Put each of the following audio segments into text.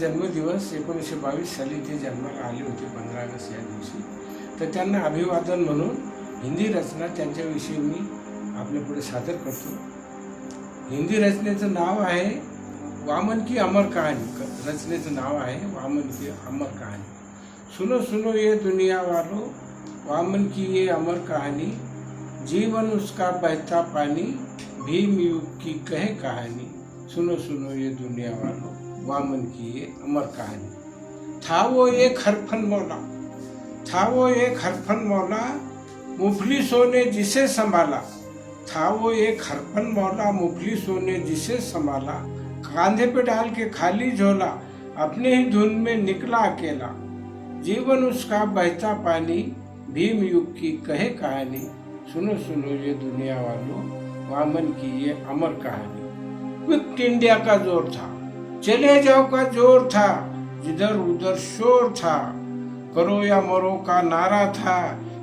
जन्मदिवस 1922 साली ते जन्माला आले होते 15 ऑगस्ट या दिवशी. तर त्यांना अभिवादन म्हणून हिंदी रचना त्यांच्याविषयी मी आपल्यापुढे सादर करतो. हिंदी रचनेचं नाव आहे वामन की अमर कहानी. रचनेचं नाव आहे वामन की अमर कहानी. सुनो सुनो ये दुनिया वालों, वामन की ये अमर कहानी, जीवन उसका बहता पानी, भीम युग की कहे कहानी. सुनो सुनो ये दुनिया वालों, वामन की ये अमर कहानी. था वो एक हरफन मौला, था वो एक हरफन मौला, मुफलिसों ने जिसे संभाला. था वो एक हरफन मौला, मुफलिसों ने जिसे संभाला, कांधे पे डाल के खाली झोला, अपने ही धुन में निकला अकेला. जीवन उसका बहता पानी, भीम युग की कहे कहानी. सुनो सुनो ये दुनिया वालों, वामन की ये अमर कहानी. क्विट इंडिया का जोर था, चले जाओ का जोर था, जिधर उधर शोर था, करो या मरो का नारा था,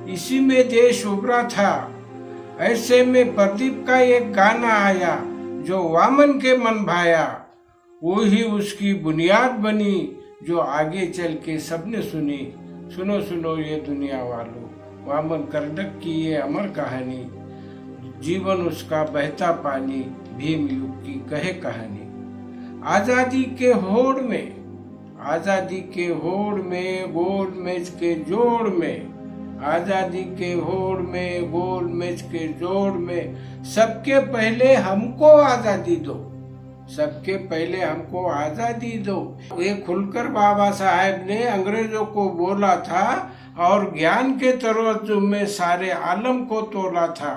इसी में देश उभरा था. ऐसे में प्रदीप का एक गाना आया, जो वामन के मन भाया, वो ही उसकी बुनियाद बनी, जो आगे चल के सबने सुनी. सुनो सुनो ये दुनिया वालों, वामन कर्डक की ये अमर कहानी, जीवन उसका बहता पानी, भीम युग की कहे कहानी. आजादी के होड़ में, आजादी के होड़ में, गोल मेज के जोड़ में, आजादी के होड़ में, गोल मेज के जोड़ में, सबके पहले हमको आजादी दो, सबके पहले हमको आजादी दो. ये खुलकर बाबा साहेब ने अंग्रेजों को बोला था और ज्ञान के तराजू में सारे आलम को तोला था.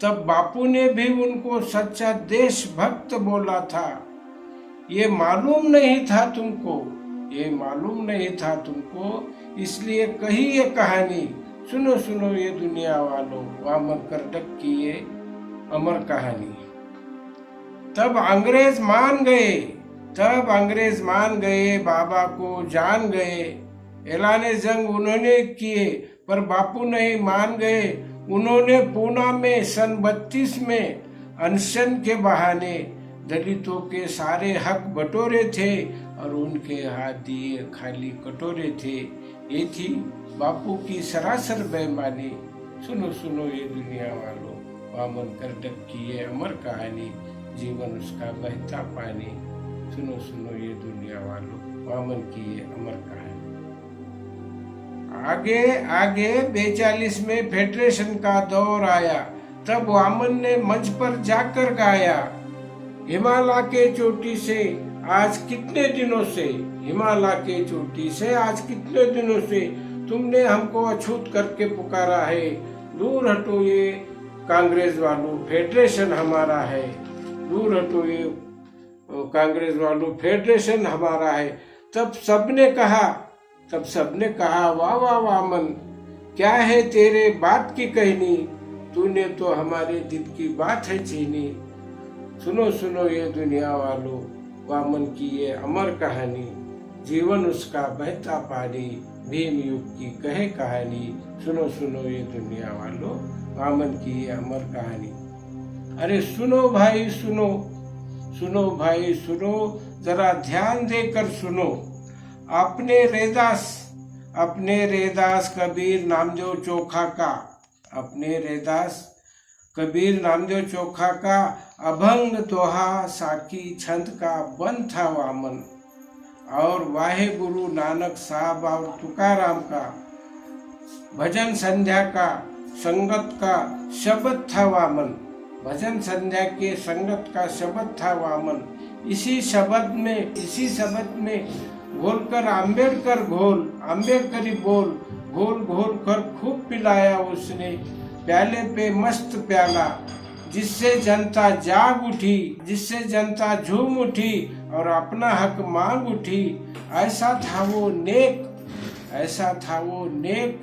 तब बापू ने भी उनको सच्चा देशभक्त बोला था. ये मालूम नहीं था तुमको, ये मालूम नहीं था तुमको, इसलिए कही ये कहानी. सुनो सुनो ये दुनिया वालों, वामन कर्डक की ये अमर कहानी. तब अंग्रेज मान गए, तब अंग्रेज मान गए, बाबा को जान गए. ऐलाने जंग उन्होंने किए पर बापू नहीं मान गए. उन्होंने पूना में सन 32 में अनशन के बहाने दलितों के सारे हक बटोरे थे और उनके हाथ दिए खाली कटोरे थे. ये थी बापू की सरासर बेईमानी. सुनो सुनो ये दुनिया वालों, वामन कर्डक की ये अमर कहानी, जीवन उसका बहता पानी. सुनो सुनो ये दुनिया वालों, वामन की ये अमर कहानी. आगे आगे 42 में फेडरेशन का दौर आया. तब वामन ने मंच पर जाकर गाया, हिमालय के चोटी से आज कितने दिनों से, हिमालय के चोटी से आज कितने दिनों से तुमने हमको अछूत करके पुकारा है. दूर हटो ये कांग्रेस वालों, फेडरेशन हमारा है. दूर हटो ये कांग्रेस वालों, फेडरेशन हमारा है. तब सबने कहा, तब सबने कहा, वाह वाह वामन, क्या है तेरे बात की कहनी, तूने तो हमारे दिल की बात है छीनी. सुनो सुनो ये दुनिया वालों, वामन की ये अमर कहानी, जीवन उसका बहता पानी, भीम युग की कहे कहानी. सुनो सुनो ये दुनिया वालों, वामन की ये अमर कहानी. अरे सुनो भाई सुनो, सुनो भाई सुनो, जरा ध्यान देकर सुनो. अपने रेदास कबीर नामदेव चोखा का, अपने रेदास कबीर नामदेव चोखा का अभंग दोहा साकी छंद का बंद था वामन. और वाहे गुरु नानक साहब और तुकाराम का भजन संध्या का संगत का शब्द था वामन. भजन संध्या के संगत का शब्द था वामन. इसी शब्द में घोलकर आम्बेडकर घोल, आम्बेडकरी बोल, घोल घोल कर खूब पिलाया उसने प्याले पे मस्त प्याला. जिससे जनता जाग उठी, जिससे जनता झूम उठी और अपना हक मांग उठी. ऐसा था वो नेक, ऐसा था वो नेक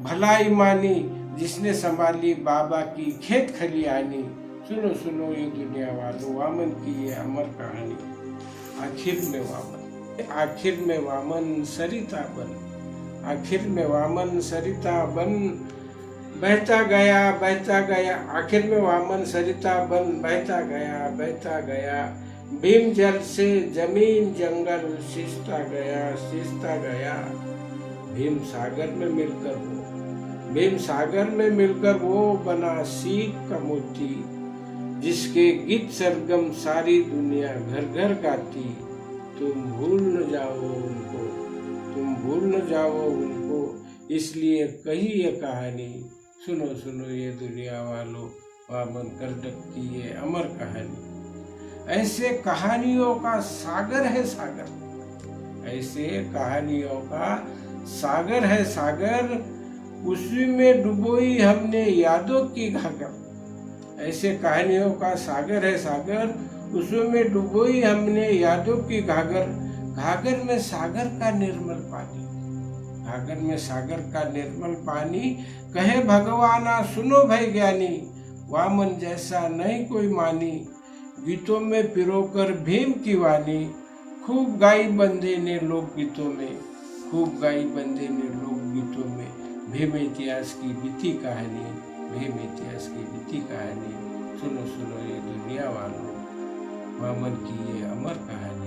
भलाई मानी, जिसने संभाली बाबा की खेत खलियानी. सुनो सुनो ये दुनिया वालों, वामन की ये अमर कहानी. आखिर में वामन, आखिर में वामन सरिता बन, आखिर में वामन सरिता बन, बहता गया, आखिर में वामन सरिता बन बहता गया, भीम जल से जमीन जंगल सिसता गया। भीम सागर में मिलकर वो बना सीख का मोती, जिसके गीत सरगम सारी दुनिया घर घर गाती। तुम भूल न जाओ उनको, इसलिए कही ये कहानी। सुनो ये दुनिया वालों, वामन कर्दक की ये अमर कहानी। ऐसे कहानियों का सागर है सागर, उसी में डुबोई हमने यादों की घागर। ऐसे कहानियों का सागर है सागर, उसमें डुबोई हमने यादों की घागर। घागर में सागर का निर्मल पानी, कहे भगवाना सुनो भय ज्ञानी। वामन जैसा नहीं कोई मानी, गीतों में पिरोकर भीम की वाणी। खूब गाई बंदे ने लोकगीतों में भीम इतिहास की बीती कहानी। सुनो ये दुनिया वालों, वामन की ये अमर कहानी।